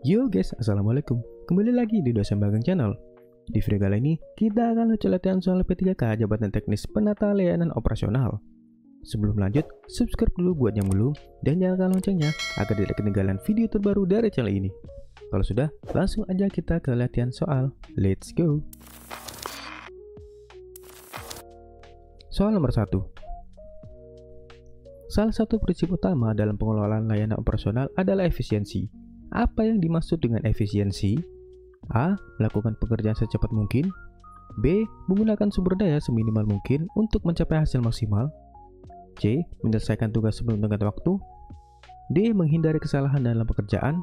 Yo guys, assalamualaikum. Kembali lagi di Dosen Bageng Channel. Di video kali ini kita akan lanjut latihan soal P3K Jabatan Teknis Penata Layanan Operasional. Sebelum lanjut, subscribe dulu buat yang belum dan nyalakan loncengnya agar tidak ketinggalan video terbaru dari channel ini. Kalau sudah, langsung aja kita ke latihan soal. Let's go. Soal nomor 1. Salah satu prinsip utama dalam pengelolaan layanan operasional adalah efisiensi. Apa yang dimaksud dengan efisiensi? A. Melakukan pekerjaan secepat mungkin. B. Menggunakan sumber daya seminimal mungkin untuk mencapai hasil maksimal. C. Menyelesaikan tugas sebelum tenggat waktu. D. Menghindari kesalahan dalam pekerjaan.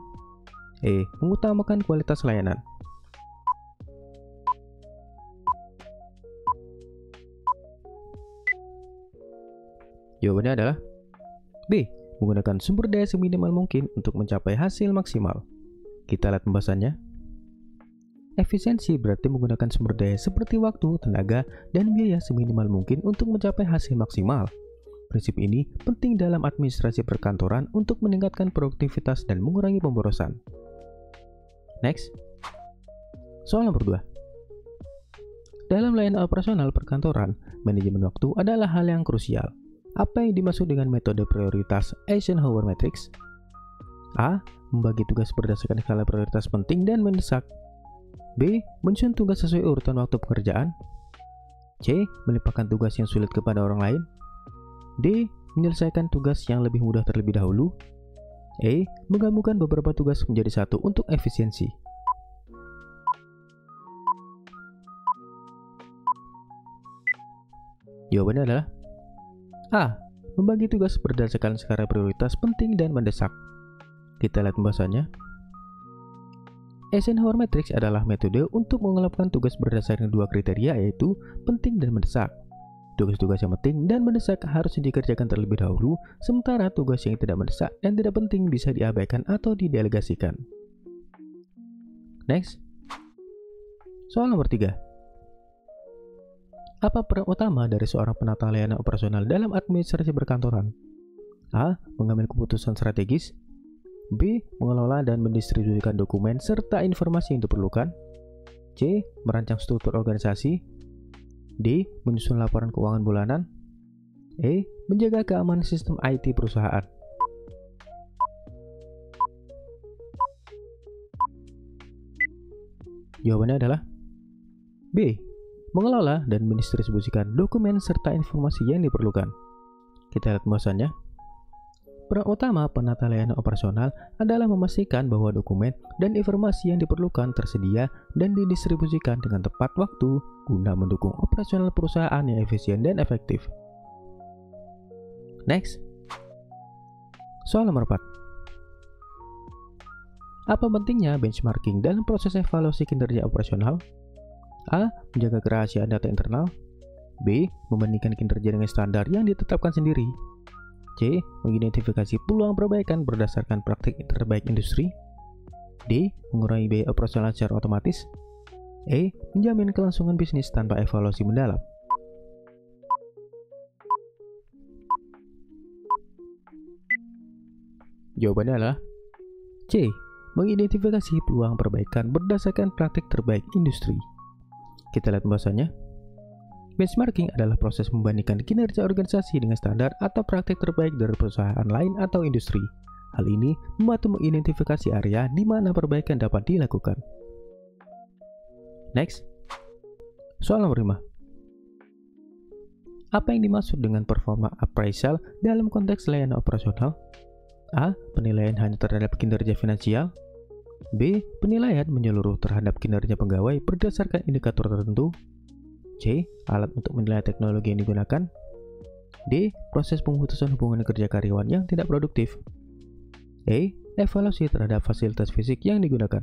E. Mengutamakan kualitas layanan. Jawabannya adalah B. Menggunakan sumber daya seminimal mungkin untuk mencapai hasil maksimal. Kita lihat pembahasannya. Efisiensi berarti menggunakan sumber daya seperti waktu, tenaga, dan biaya seminimal mungkin untuk mencapai hasil maksimal. Prinsip ini penting dalam administrasi perkantoran untuk meningkatkan produktivitas dan mengurangi pemborosan. Next. Soal nomor 2. Dalam layanan operasional perkantoran, manajemen waktu adalah hal yang krusial. Apa yang dimaksud dengan metode prioritas Eisenhower Matrix? A. Membagi tugas berdasarkan skala prioritas penting dan mendesak. B. Menyusun tugas sesuai urutan waktu pekerjaan. C. Melimpahkan tugas yang sulit kepada orang lain. D. Menyelesaikan tugas yang lebih mudah terlebih dahulu. E. Menggabungkan beberapa tugas menjadi satu untuk efisiensi. Jawabannya adalah A. Membagi tugas berdasarkan skala prioritas penting dan mendesak. Kita lihat pembahasannya. Eisenhower Matrix adalah metode untuk mengelompokkan tugas berdasarkan dua kriteria, yaitu penting dan mendesak. Tugas-tugas yang penting dan mendesak harus dikerjakan terlebih dahulu, sementara tugas yang tidak mendesak dan tidak penting bisa diabaikan atau didelegasikan. Next. Soal nomor 3. Apa peran utama dari seorang penata layanan operasional dalam administrasi perkantoran? A. Mengambil keputusan strategis. B. Mengelola dan mendistribusikan dokumen serta informasi yang diperlukan. C. Merancang struktur organisasi. D. Menyusun laporan keuangan bulanan. E. Menjaga keamanan sistem IT perusahaan. Jawabannya adalah B. Mengelola dan mendistribusikan dokumen serta informasi yang diperlukan. Kita lihat pembahasannya. Peran utama penata layanan operasional adalah memastikan bahwa dokumen dan informasi yang diperlukan tersedia dan didistribusikan dengan tepat waktu guna mendukung operasional perusahaan yang efisien dan efektif. Next. Soal nomor 4. Apa pentingnya benchmarking dalam proses evaluasi kinerja operasional? A. Menjaga kerahasiaan data internal. B. Membandingkan kinerja dengan standar yang ditetapkan sendiri. C. Mengidentifikasi peluang perbaikan berdasarkan praktik terbaik industri. D. Mengurangi biaya operasional secara otomatis. E. Menjamin kelangsungan bisnis tanpa evaluasi mendalam. Jawabannya adalah C. Mengidentifikasi peluang perbaikan berdasarkan praktik terbaik industri. Kita lihat pembahasannya. Benchmarking adalah proses membandingkan kinerja organisasi dengan standar atau praktik terbaik dari perusahaan lain atau industri. Hal ini membantu mengidentifikasi area di mana perbaikan dapat dilakukan. Next. Soal nomor 5. Apa yang dimaksud dengan performa appraisal dalam konteks layanan operasional? A. Penilaian hanya terhadap kinerja finansial. B. Penilaian menyeluruh terhadap kinerja pegawai berdasarkan indikator tertentu. C. Alat untuk menilai teknologi yang digunakan. D. Proses pemutusan hubungan kerja karyawan yang tidak produktif. E. Evaluasi terhadap fasilitas fisik yang digunakan.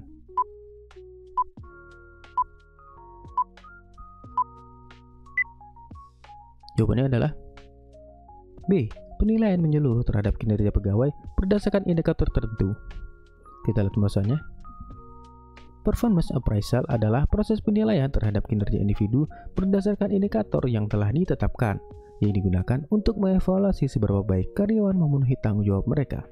Jawabannya adalah B. Penilaian menyeluruh terhadap kinerja pegawai berdasarkan indikator tertentu. Kita lihat pembahasannya. Performance appraisal adalah proses penilaian terhadap kinerja individu berdasarkan indikator yang telah ditetapkan, yang digunakan untuk mengevaluasi seberapa baik karyawan memenuhi tanggung jawab mereka.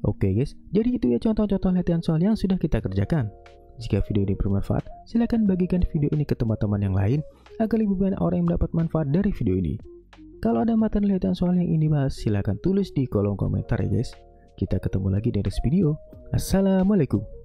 Oke guys, jadi itu ya contoh-contoh latihan soal yang sudah kita kerjakan. Jika video ini bermanfaat, silakan bagikan video ini ke teman-teman yang lain agar lebih banyak orang yang mendapat manfaat dari video ini. Kalau ada materi latihan soal yang ini bahas, silakan tulis di kolom komentar ya guys. Kita ketemu lagi di next video. Assalamualaikum.